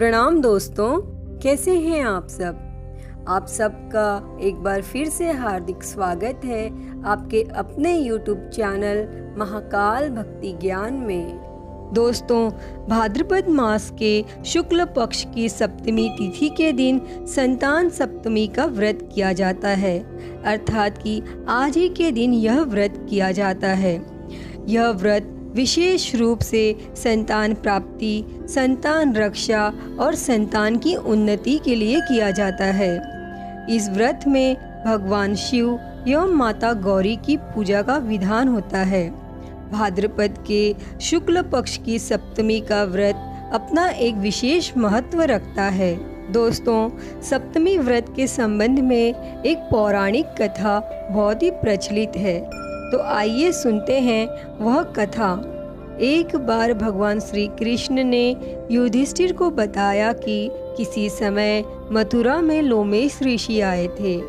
प्रणाम दोस्तों, कैसे हैं आप सब। आप सबका एक बार फिर से हार्दिक स्वागत है आपके अपने YouTube चैनल महाकाल भक्ति ज्ञान में। दोस्तों, भाद्रपद मास के शुक्ल पक्ष की सप्तमी तिथि के दिन संतान सप्तमी का व्रत किया जाता है, अर्थात कि आज ही के दिन यह व्रत किया जाता है। यह व्रत विशेष रूप से संतान प्राप्ति, संतान रक्षा और संतान की उन्नति के लिए किया जाता है। इस व्रत में भगवान शिव एवं माता गौरी की पूजा का विधान होता है। भाद्रपद के शुक्ल पक्ष की सप्तमी का व्रत अपना एक विशेष महत्व रखता है। दोस्तों, सप्तमी व्रत के संबंध में एक पौराणिक कथा बहुत ही प्रचलित है, तो आइए सुनते हैं वह कथा। एक बार भगवान श्री कृष्ण ने युधिष्ठिर को बताया कि किसी समय मथुरा में लोमेश ऋषि आए थे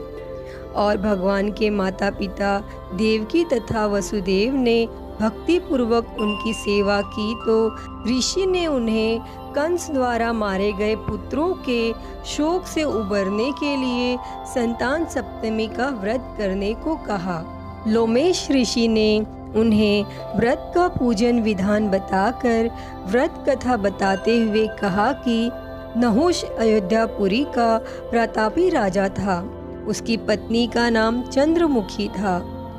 और भगवान के माता पिता देवकी तथा वसुदेव ने भक्ति पूर्वक उनकी सेवा की, तो ऋषि ने उन्हें कंस द्वारा मारे गए पुत्रों के शोक से उबरने के लिए संतान सप्तमी का व्रत करने को कहा। लोमेश ऋषि ने उन्हें व्रत का पूजन विधान बताकर व्रत कथा बताते हुए कहा कि नहुष अयोध्यापुरी का प्रतापी राजा था। उसकी पत्नी का नाम चंद्रमुखी था।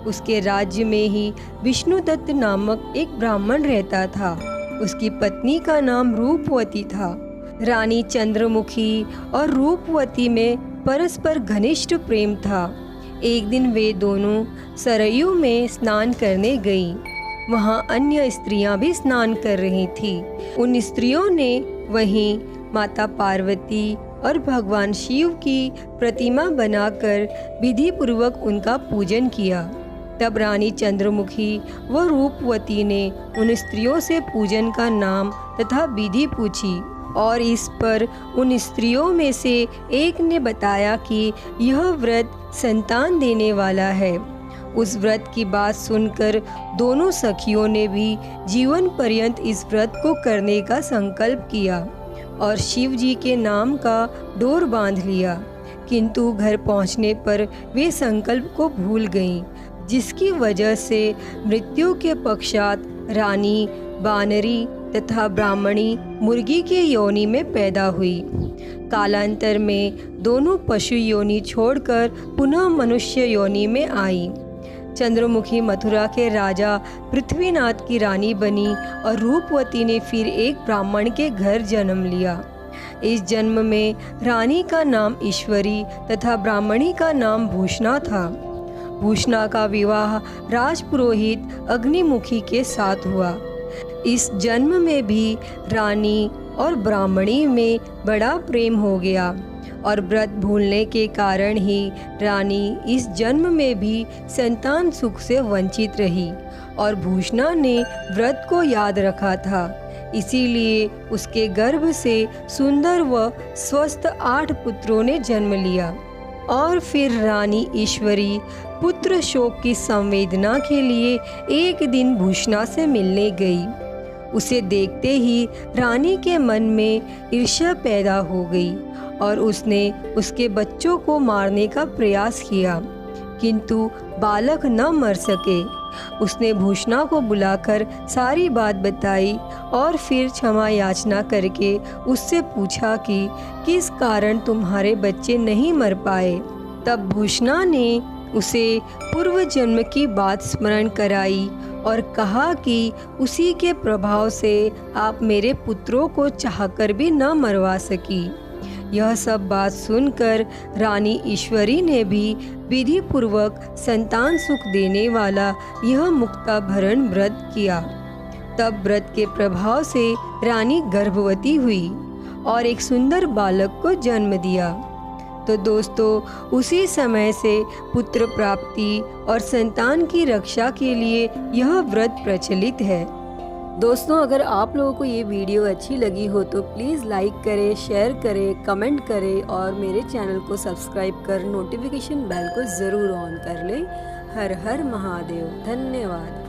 उसके राज्य में ही विष्णुदत्त नामक एक ब्राह्मण रहता था। उसकी पत्नी का नाम रूपवती था। रानी चंद्रमुखी और रूपवती में परस्पर घनिष्ठ प्रेम था। एक दिन वे दोनों सरयू में स्नान करने गईं। वहाँ अन्य स्त्रियां भी स्नान कर रही थीं। उन स्त्रियों ने वहीं माता पार्वती और भगवान शिव की प्रतिमा बनाकर विधि पूर्वक उनका पूजन किया। तब रानी चंद्रमुखी व रूपवती ने उन स्त्रियों से पूजन का नाम तथा विधि पूछी और इस पर उन स्त्रियों में से एक ने बताया कि यह व्रत संतान देने वाला है। उस व्रत की बात सुनकर दोनों सखियों ने भी जीवन पर्यंत इस व्रत को करने का संकल्प किया और शिव जी के नाम का डोर बांध लिया। किंतु घर पहुंचने पर वे संकल्प को भूल गईं, जिसकी वजह से मृत्यु के पश्चात रानी बानरी तथा ब्राह्मणी मुर्गी के योनि में पैदा हुई। कालांतर में दोनों पशु योनि छोड़कर पुनः मनुष्य योनि में आई। चंद्रमुखी मथुरा के राजा पृथ्वीनाथ की रानी बनी और रूपवती ने फिर एक ब्राह्मण के घर जन्म लिया। इस जन्म में रानी का नाम ईश्वरी तथा ब्राह्मणी का नाम भूषणा था। भूषणा का विवाह राजपुरोहित अग्निमुखी के साथ हुआ। इस जन्म में भी रानी और ब्राह्मणी में बड़ा प्रेम हो गया और व्रत भूलने के कारण ही रानी इस जन्म में भी संतान सुख से वंचित रही और भूषणा ने व्रत को याद रखा था। इसीलिए उसके गर्भ से सुंदर व स्वस्थ 8 पुत्रों ने जन्म लिया। और फिर रानी ईश्वरी पुत्र शोक की संवेदना के लिए एक दिन भूषणा से मिलने गई। उसे देखते ही रानी के मन में ईर्ष्या पैदा हो गई और उसने उसके बच्चों को मारने का प्रयास किया, किंतु बालक न मर सके। उसने भूषणा को बुलाकर सारी बात बताई और फिर क्षमा याचना करके उससे पूछा कि किस कारण तुम्हारे बच्चे नहीं मर पाए। तब भूषणा ने उसे पूर्व जन्म की बात स्मरण कराई और कहा कि उसी के प्रभाव से आप मेरे पुत्रों को चाहकर भी न मरवा सकी। यह सब बात सुनकर रानी ईश्वरी ने भी विधि पूर्वक संतान सुख देने वाला यह मुक्ताभरण व्रत किया। तब व्रत के प्रभाव से रानी गर्भवती हुई और एक सुंदर बालक को जन्म दिया। तो दोस्तों, उसी समय से पुत्र प्राप्ति और संतान की रक्षा के लिए यह व्रत प्रचलित है। दोस्तों, अगर आप लोगों को ये वीडियो अच्छी लगी हो तो प्लीज़ लाइक करें, शेयर करें, कमेंट करें और मेरे चैनल को सब्सक्राइब कर नोटिफिकेशन बेल को ज़रूर ऑन कर लें। हर हर महादेव। धन्यवाद।